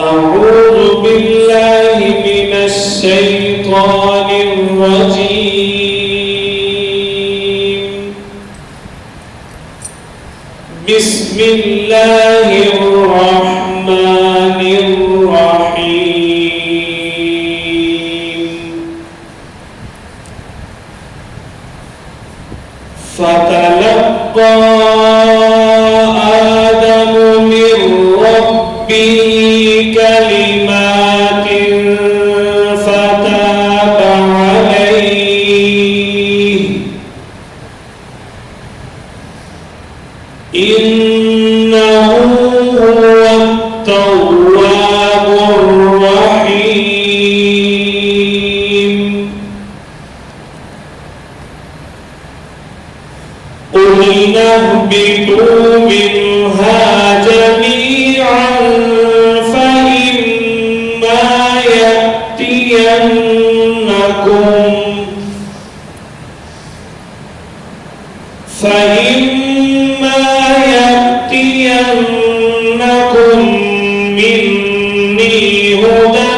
أعوذ بالله من الشيطان الرجيم. بسم الله الرحمن الرحيم. فتلقى آدم من ربه كلمات فتاب عليه إنه هو التواب الرحيم. قلنا اهبطوا منها جميعا فإما يأتينكم مني هدى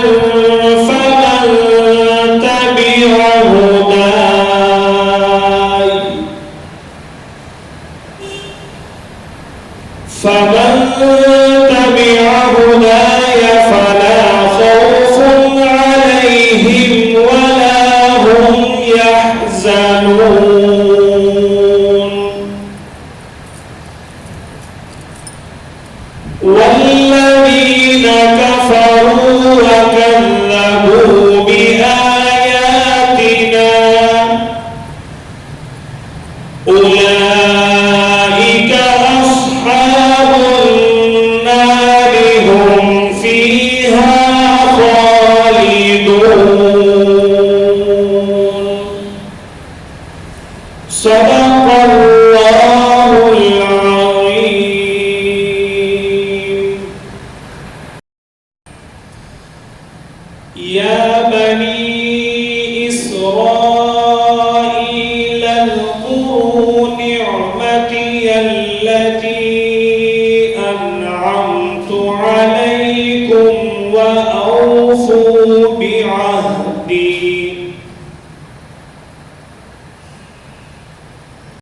فمن تبع هداي فلا خوف عليهم ولا هم يحزنون. والذين كفروا وكذبوا بآياتنا أولئك أصحاب النار هم فيها